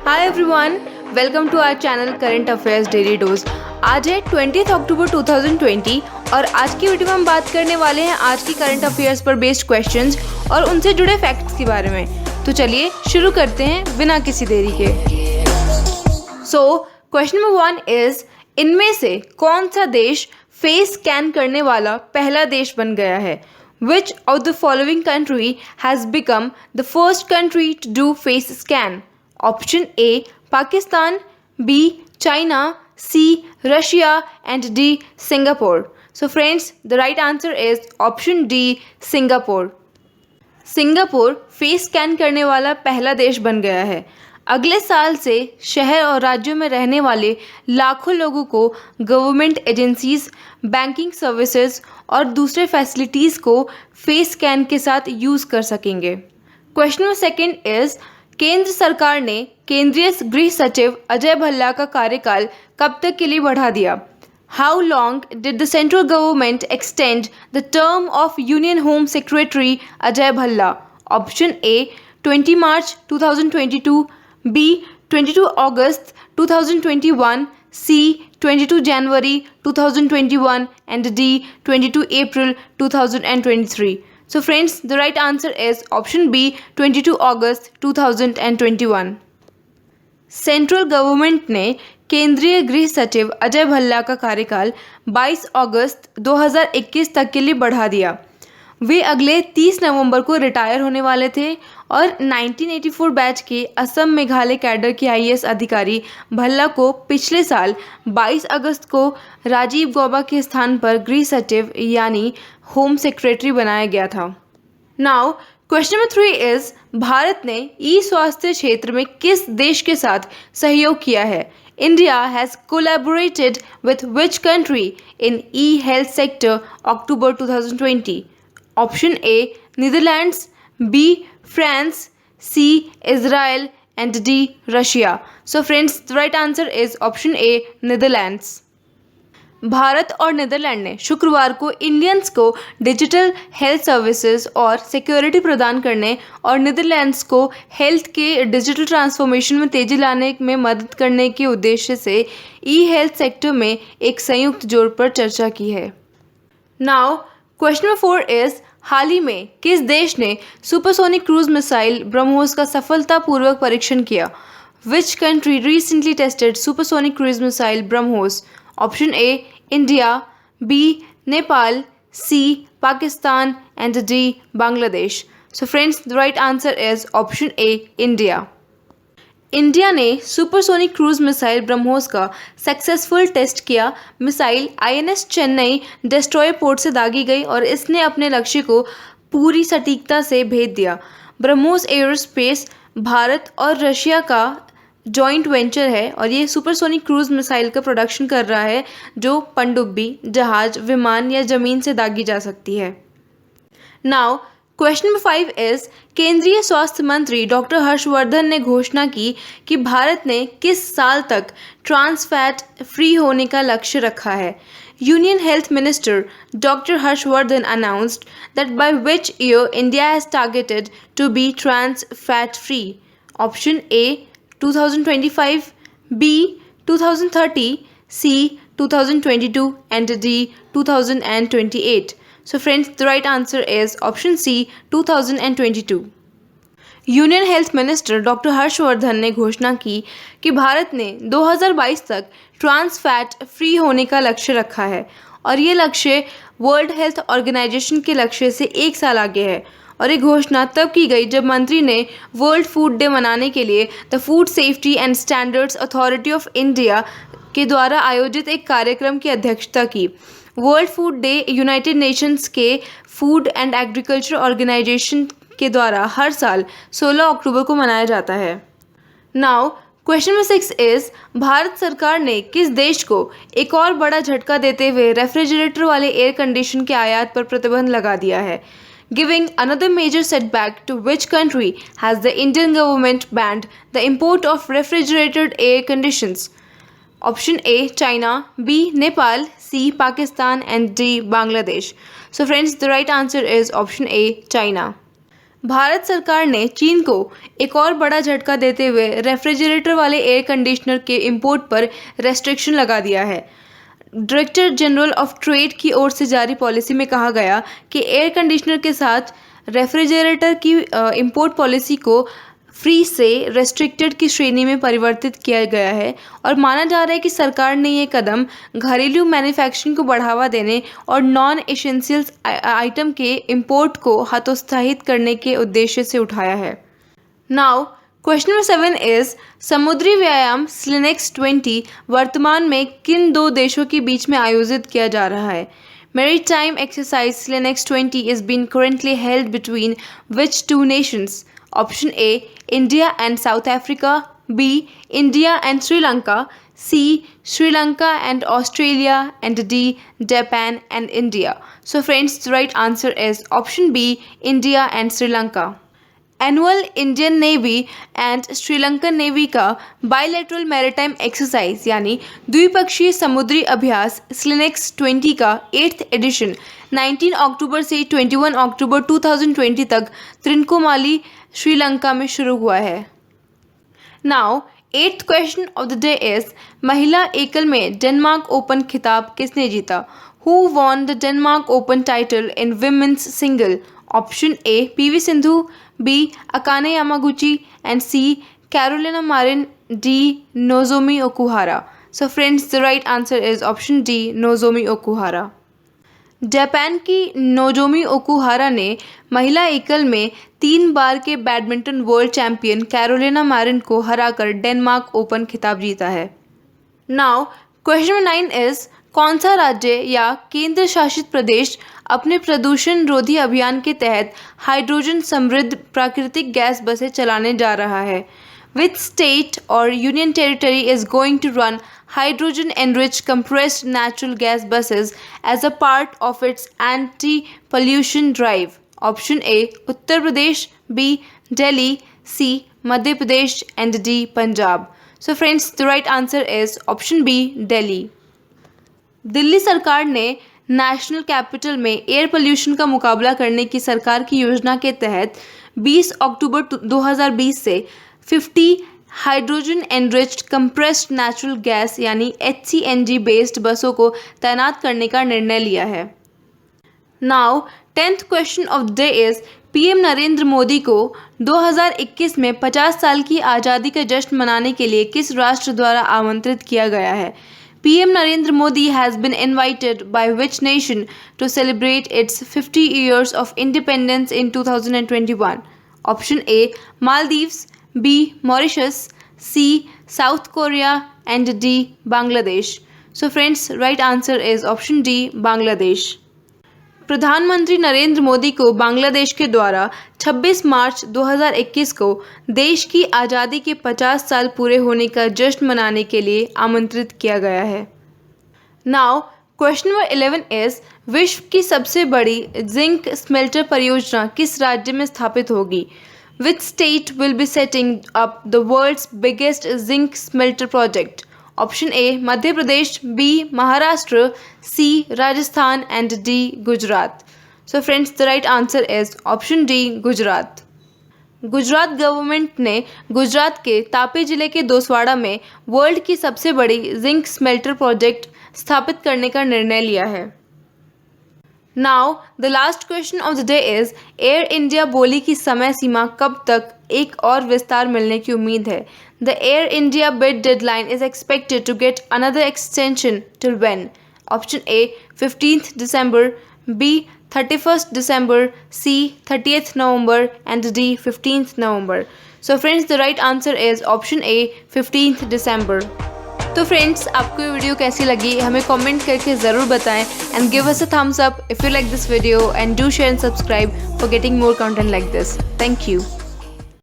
Hi everyone, welcome to our channel current affairs daily dose. आज है 20 अक्टूबर 2020 और आज की वीडियो में हम बात करने वाले हैं आज की करंट अफेयर्स पर बेस्ड क्वेश्चंस और उनसे जुड़े फैक्ट्स के बारे में। तो चलिए शुरू करते हैं बिना किसी देरी के। क्वेश्चन नंबर 1 इज, इनमें से कौन सा देश फेस स्कैन करने वाला पहला देश बन गया है? Which of the following country has become the first country to do face scan? Option A, Pakistan, B, China, C, Russia, and D, Singapore. So friends, the right answer is option D, Singapore. Singapore face scan करने वाला पहला देश बन गया है। अगले साल से शहर और राज्यों में रहने वाले लाखों लोगों को गवर्नमेंट एजेंसीज, बैंकिंग सर्विसेज और दूसरे फैसिलिटीज़ को फेस स्कैन के साथ यूज़ कर सकेंगे। क्वेश्चन नंबर 2 इज, केंद्र सरकार ने केंद्रीय गृह सचिव अजय भल्ला का कार्यकाल कब तक के लिए बढ़ा दिया? How long did the central government extend the term of Union Home Secretary Ajay Bhalla? Option A, 20 March 2022, B, 22 August 2021, C, 22 January 2021, and D, 22 April 2023. So friends, the right answer is option B, 22 August 2021. Central government ने केंद्रीय गृह सचिव अजय भल्ला का कार्यकाल 22 अगस्त 2021 तक के लिए बढ़ा दिया। वे अगले 30 नवंबर को रिटायर होने वाले थे और 1984 बैच के असम मेघालय कैडर के आईएएस अधिकारी भल्ला को पिछले साल 22 अगस्त को राजीव गौबा के स्थान पर गृह सचिव यानी होम सेक्रेटरी बनाया गया था। Now question number 3 is, Bharat ने ई स्वास्थ्य क्षेत्र में किस देश के साथ सहयोग किया है? India has collaborated with which country in e health sector October 2020? Option A, Netherlands, B, France, C, Israel, and D, Russia. So friends, the right answer is option A, Netherlands. Bharat और नीदरलैंड ने शुक्रवार को Indians को digital health services और security प्रदान करने और Netherlands को हेल्थ के डिजिटल ट्रांसफॉर्मेशन में तेजी लाने में मदद करने के उद्देश्य से ई हेल्थ सेक्टर में एक संयुक्त जोड़ पर चर्चा की है। नाउ क्वेश्चन नंबर 4 इज, हाल ही में किस देश ने सुपरसोनिक क्रूज मिसाइल ब्रह्मोस का सफलतापूर्वक परीक्षण किया? Which country recently tested supersonic cruise missile BrahMos? Option A, India, B, Nepal, C, Pakistan, and D, Bangladesh. So friends, the right answer is option A, India. India ने supersonic cruise missile BrahMos का सक्सेसफुल टेस्ट किया। Missile INS Chennai destroyer port से दागी गई और इसने अपने लक्ष्य को पूरी सटीकता से भेद दिया। ब्रह्मोस एयरोस्पेस भारत और रशिया का जॉइंट वेंचर है और ये सुपरसोनिक क्रूज मिसाइल का प्रोडक्शन कर रहा है जो पनडुब्बी, जहाज, विमान या ज़मीन से दागी जा सकती है। नाउ क्वेश्चन नंबर 5 इज, केंद्रीय स्वास्थ्य मंत्री डॉक्टर हर्षवर्धन ने घोषणा की कि भारत ने किस साल तक ट्रांस फैट फ्री होने का लक्ष्य रखा है? Union health minister doctor Harshvardhan announced that by which year India has targeted to be trans fat free? Option A, 2025, B, 2030, C, 2022, and D, 2028. So friends, the right answer is option C, 2022. Union health minister doctor Harshvardhan ने घोषणा की कि भारत ने 2022 तक trans fat free होने का लक्ष्य रखा है और ये लक्ष्य वर्ल्ड हेल्थ ऑर्गेनाइजेशन के लक्ष्य से 1 साल आगे है। और ये घोषणा तब की गई जब मंत्री ने वर्ल्ड फूड डे मनाने के लिए the food safety and standards authority of India के द्वारा आयोजित एक कार्यक्रम की अध्यक्षता की। World food day United Nations के फूड एंड एग्रीकल्चर ऑर्गेनाइजेशन के द्वारा हर साल 16 अक्टूबर को मनाया जाता है। Now question number 6 is, Bharat सरकार ने किस देश को एक और बड़ा झटका देते हुए रेफ्रिजरेटर वाले एयर कंडीशन के आयात पर प्रतिबंध लगा दिया है? Giving another major setback, to which country has the Indian government banned the import of refrigerated air conditions? Option A, China, B, Nepal, C, Pakistan, and D, Bangladesh. So friends, the right answer is option A, China. Bharat सरकार ने चीन को एक और बड़ा झटका देते हुए रेफ्रिजरेटर वाले एयर कंडीशनर के इंपोर्ट पर रेस्ट्रिक्शन लगा दिया है। डायरेक्टर जनरल ऑफ ट्रेड की ओर से जारी पॉलिसी में कहा गया कि एयर कंडीशनर के साथ रेफ्रिजरेटर की इंपोर्ट पॉलिसी को फ्री से रेस्ट्रिक्टेड की श्रेणी में परिवर्तित किया गया है और माना जा रहा है कि सरकार ने ये कदम घरेलू मैन्युफैक्चरिंग को बढ़ावा देने और नॉन एसेंशियल्स आइटम के इंपोर्ट को हतोत्साहित करने के उद्देश्य से उठाया है। नाउ क्वेश्चन नंबर 7 इज समुद्री व्यायाम स्लिनेक्स 20 वर्तमान में किन दो देशों के बीच में आयोजित किया जा रहा है? Maritime exercise Slinex 20 is being currently held between which two nations? Option A, India and South Africa. B, India and Sri Lanka. C, Sri Lanka and Australia. And D, Japan and India. So friends, the right answer is option B, India and Sri Lanka. Annual Indian navy and Sri Lankan navy का bilateral maritime exercise यानी द्विपक्षीय समुद्री अभ्यास SLINEX 20 का 8th addition 19 अक्टूबर से 21 अक्टूबर 2020 तक त्रिकोमाली श्रीलंका में शुरू हुआ है। Now 8th question of the day is महिला एकल में डेनमार्क ओपन खिताब किसने जीता? Who won the Denmark open title in women's single? Option A PV Sindhu, B. Akane Yamaguchi, and C. Carolina Marin, D. Nozomi Okuhara. So friends, the right answer is option D. Nozomi Okuhara. Japan की Nozomi Okuhara ने महिला एकल में 3 बार के badminton world champion Carolina marine को हराकर Denmark open खिताब जीता है। नाउ क्वेश्चन नंबर 9 इज कौन सा राज्य या केंद्र शासित प्रदेश अपने प्रदूषण रोधी अभियान के तहत हाइड्रोजन समृद्ध प्राकृतिक गैस बसें चलाने जा रहा है? Which state or union territory is going to run hydrogen enriched compressed natural gas buses as a part of its anti-pollution drive? Option A Uttar Pradesh, B Delhi, C Madhya Pradesh and D Punjab. So friends, the right answer is option B Delhi. Delhi सरकार ने national capital में air pollution का मुकाबला करने की सरकार की योजना के तहत 20 अक्टूबर 2020 से 50 hydrogen enriched compressed natural gas यानी HCNG बेस्ड बसों को तैनात करने का निर्णय लिया है। Now 10th question of the day is PM Narendra Modi को 2021 में 50 साल की आज़ादी का जश्न मनाने के लिए किस राष्ट्र द्वारा आमंत्रित किया गया है? PM Narendra Modi has been invited by which nation to celebrate its 50 years of independence in 2021? Option A Maldives, B Mauritius, C South Korea and D Bangladesh. So friends, right answer is option D Bangladesh. प्रधानमंत्री नरेंद्र मोदी को बांग्लादेश के द्वारा 26 मार्च 2021 को देश की आज़ादी के 50 साल पूरे होने का जश्न मनाने के लिए आमंत्रित किया गया है। नाउ क्वेश्चन नंबर 11 इज विश्व की सबसे बड़ी जिंक स्मेल्टर परियोजना किस राज्य में स्थापित होगी? Which state will be setting up the world's biggest zinc smelter project? Option A Madhya Pradesh, B Maharashtra, C Rajasthan and D Gujarat. So friends, the right answer is option D Gujarat. Gujarat government ने गुजरात के तापी जिले के दोसवाड़ा में वर्ल्ड की सबसे बड़ी जिंक स्मेल्टर प्रोजेक्ट स्थापित करने का निर्णय लिया है। Now the last question of the day is air India बोली की समय सीमा कब तक एक और विस्तार मिलने की उम्मीद है? The Air India bid deadline is expected to get another extension till when? Option A 15th December, B 31st December, C 30th November and D 15th November. So friends, the right answer is option A 15th December. तो friends, आपको ये video कैसी लगी हमें comment करके ज़रूर बताएं and give us a thumbs up if you like this video and do share and subscribe for getting more content like this. Thank you.